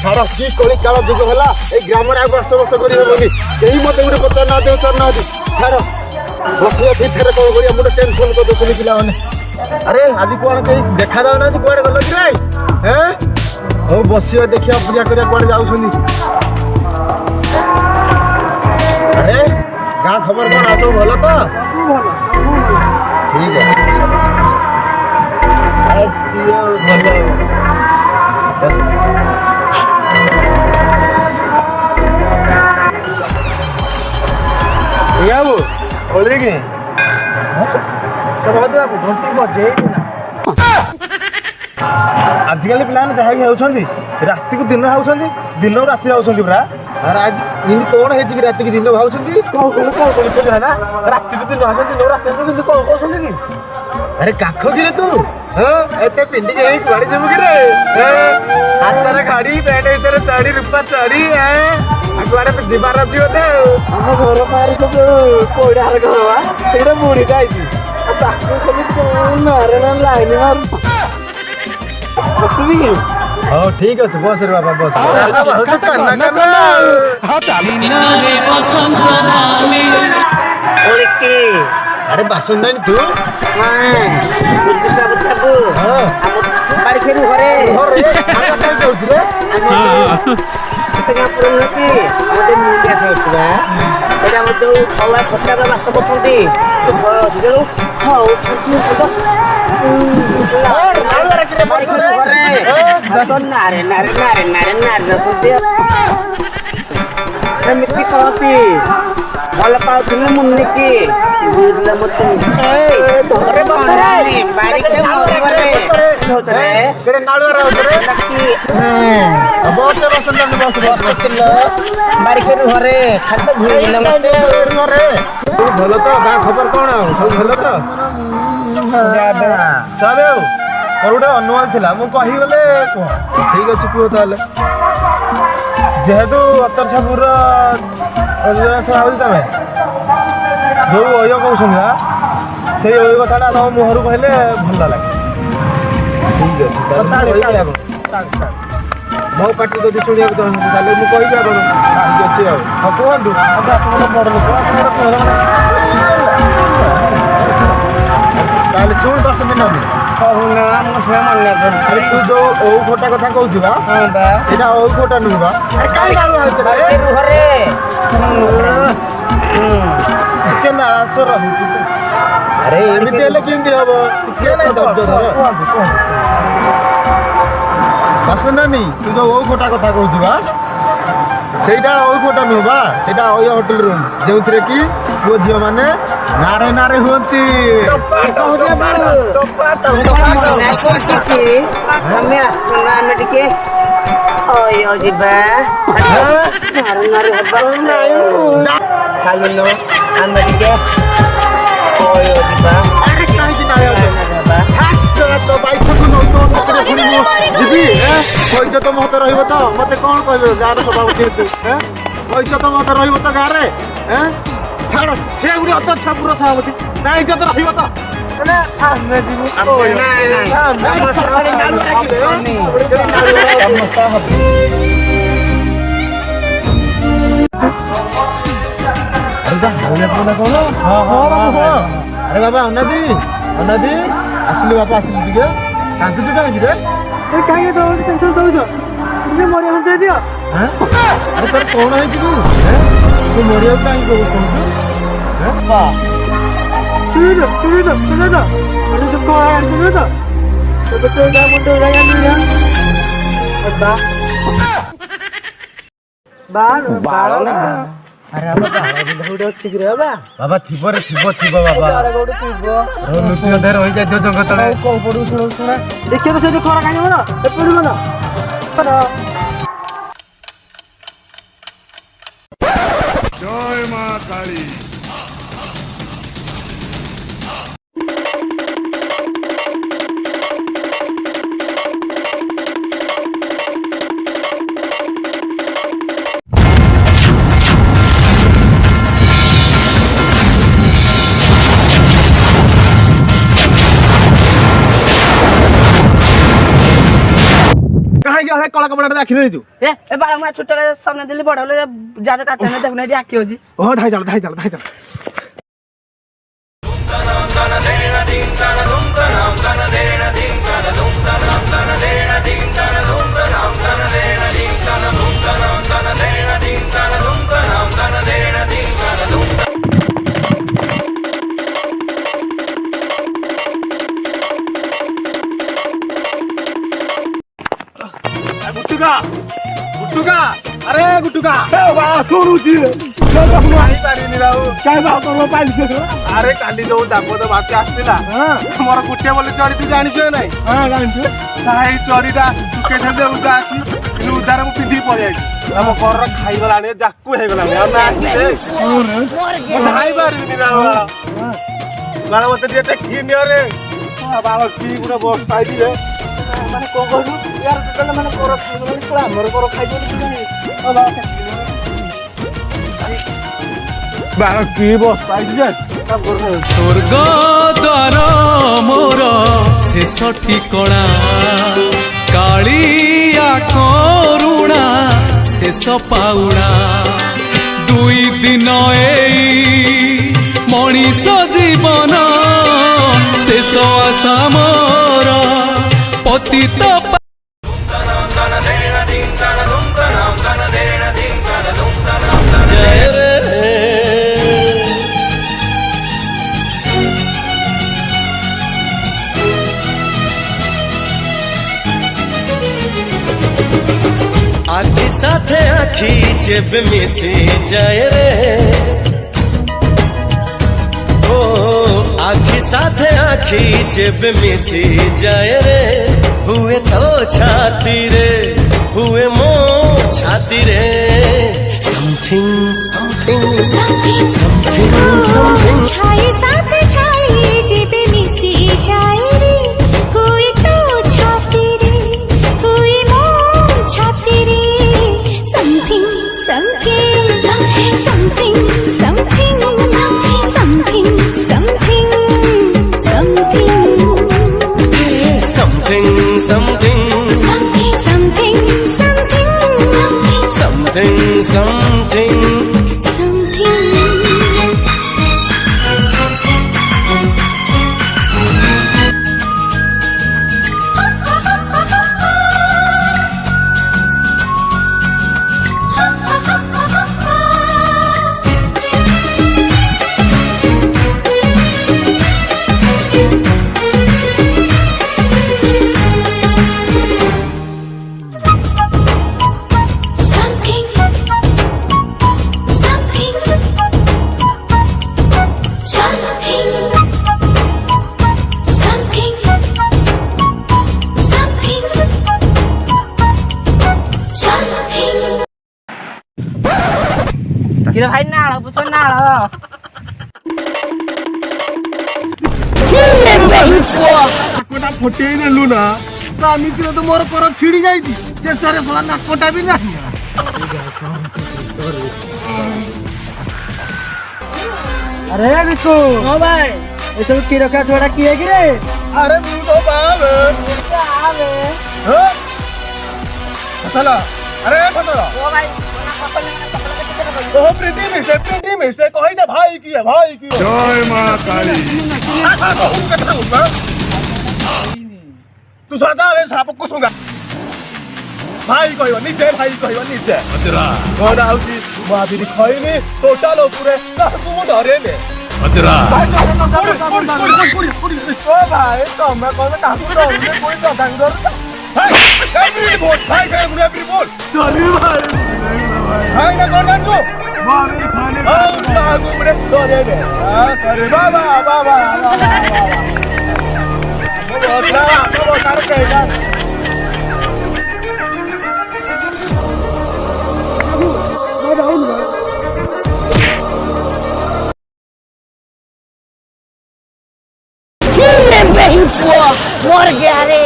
छाड़ कि कली काल जुग है ये ग्राम बस बस कर कहीं मत गोटे पचार ना छाड़ बस थे कौन कर मुझे टेनसन कर दे पिला अरे आज कौन कहीं देखा जाऊ ना कौन गल कि हैं हो बस देखिए पूजा कर कौन जाऊँ अरे गाँ खबर कौन आस भल तो ठीक है आजिकल पिलाने जहाँ राति को दिन खाऊँ दिन को राति खाऊँ पूरा अरे आज इन कौन है राति की दिन खाऊँ ना राति को दिन खाऊँ दिन राति कौन कहते कि अरे काख कि तू एत पिंडी कुआड़े जमु कि हाथ गाड़ी पैंट भर चढ़ी रूपा चढ़ी कुआड़े जीवार अच्छी बोधे आम घर बाहर सब कोड़ा घर बुढ़ीटा लाइन मार बसबी हाँ ठीक अच्छे बस रे बाबा बस अरे बासन तू एमती कहती भल पाउन मुन्नी की घरे भल तो गाँ खबर कौन सब भल तो सब गोटे अनुमान था मुझे कहीगले कह ठीक अच्छे कह ताल जेहेतु अतरछापुर तुम जो अय कौन से अय कथा तुम मुहर कहले भल लगे ठीक अच्छे मो पार्टी जब शुणा चाहते मुझे कही हाँ कहतु बड़ लोक शुण दस दिन अरे तू जो ओ खोटा कथा कहूँ ओ खोटा नुह आस रही अरे एमती हेल्ले केमती हम टे ना धर बासनानी तू जो ओ खोटा कथा कहूँ ସେଇଟା କୋଟା ନୁହଁ ବା ସେଇଟା ଅୟ ହୋଟେଲ ରୁମ୍ ଯେଉଁଥିରେ କି ପୁଅ ଝିଅ ମାନେ ନାରେ ନାରେ ହୁଅନ୍ତି ଆମେ ଆସୁନା ଆମେ ଟିକେ ଅୟ ଯିବା ଚାଲୁନ ଆମେ ଟିକେ ଅୟ ଯିବା କାହିଁକି तो बैसक नौ तो सतरे पुणी जीवी पैज तो मत रही तो मत कौन कह गाँव सभापति तू पैज तो मत रही तो गाँव में छाड़ सी गोटे अत छापुर सभापति ना इज्जत रही अरे बाबा अनादी अनादी आसिल बापा आसिल टे कांदुचु कहीं कहीं टेंशन दौर मरिया हंते दियो अरे तर कौन है तू मरिया कहीं कहूँ बाबा थी बाबा लुचि रही जाए जंग तले पड़ू शुणा देखिए तो से खरा कहीं पड़ू ना जय मां काली କାହିଁକି ହେ କଳା କପଡ଼ାଟା ଆଖି ଦେଇଛୁ ଏ ବାଳ ମୁଁ ଛୋଟ ସାମନେ ଦେଲି ବଡ ହେଲେ ଯାହା କାଟେନା ଦେଖୁନା ଏଠି ଆଖି ହଉଛି ଓହ ଧାଇ ଚାଲ ଧାଇ ଚାଲ ଧାଇ ଚାଲ गुट्टुका गुट्टुका अरे गुट्टुका अरे काली जो दापद बात आसला मोर गुटे बोले चढ़ी तू जानिଛୁ ନା ନାଇଁ चढ़ीटा टुके उदा आसी उदार मु पिंधि पड़े आम घर खाईगलानी जाकू ହେଇଗଲାଣି ଆଉ ନାଇଁ पारिनी बाल मत ଟିକେ ଟେକି ନିଅ ରେ बाल की गुटे बस पाइली रे ମାନେ କଣ କହିଲୁ यार ଟୋଟାଲ ମାନେ କର ଖାଇଗଲାଣି ପୁରା ଆମର କର ଖାଇଗଲି କି ଜାଣି बाल की बस पाइली जे स्वर्ग द्वार मोर शेष ठिकणा कालिया करुणा शेष पाउणा दुई दिन एई मनीष जीवन शेष आशा मोर पतित आखि साथे आखि जब मिसी जाए रे ओ आखि साथे आखि जब मिसी जाए रे हुए तो छाती रे हुए मो छाती रे something something something something something छाई साथ छाई जब मिसी जाए रे हुए तो छाती रे हुए मो छाती रे something something something something something something something something something something something କିରେ ଭାଇ ନାଳ ପୁଛ ନାଳ ନାକଟା ଫଟେଇ ନେଲୁ ନା ସାମିତିରେ ତ ମୋର କର ଛିଡି ଯାଇଛି ଶେଷରେ ଶଳା ନାକଟା ବି ନାହିଁ अरे बिकु ହଁ ଭାଇ ये सब की रखा छोड़ा किए कि रे अरे मी तो बाबे फसला अरे फसला ଓ ଭାଇ ओ प्रीति मिस्टेक कहि दे भाई की है जय मां काली तू सदा वे साप को सुंगा भाई कहयो निजे अजरा कोना होची माबिरी खइनी टोटल ऊपर काहकु मु धरे ने अजरा ओ भाई तमे कोन काहकु धरे कोई ददांग धर भाई भी बोल भाई से मुने भी बोल चली भाई ना कर जान तू माबिरी खाने काहकु मुने धरे ने सरे बाबा वो कर कहेगा मर गया रे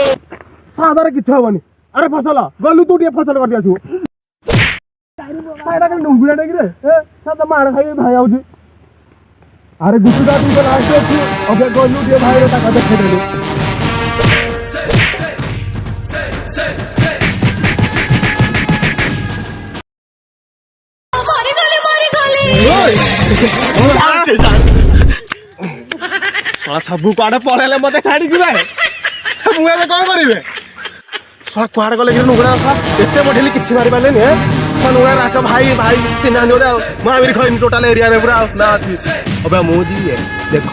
साधार किछ हबनी अरे फसल गलु तू फसल कर दियाछु साइडा के डुंगुला डे रे ए सादा मार खाई भाई आउजी अरे गुटुदा तू तो लास्ट छु अबे गलु दे भाई रे ताका देखे देले ଶଳା ସବୁ କୁଆଡେ ପଳେଇଲେ ମତେ ଛାଡିକି ବେ ମୁଁ ଏବେ କଣ କରିବେ ଶଳା କୁଆଡେ ଗଲେ କି ନୁଗୁଣା ଏତେ ବଢେଇଲି କିଛି ମାରି ପାରିଲେନି ନୁଗୁଣା ନାଚ ଭାଇ ଭାଇ ଚିହ୍ନାନ୍ତି ଗୋଟେ ଆଉ ମୁଁ ଆମିରି ଖଇନି ଟୋଟାଲ ଏରିଆରେ ପୁରା ନା ଅଛି ଅବେ ମୁଁ ଯିବି ଦେଖ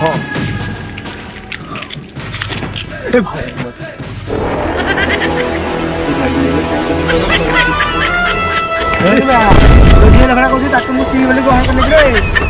ତାକୁ ମୁଁ ସ୍ତ୍ରୀ ବୋଲି ଗ୍ରହଣ କଲି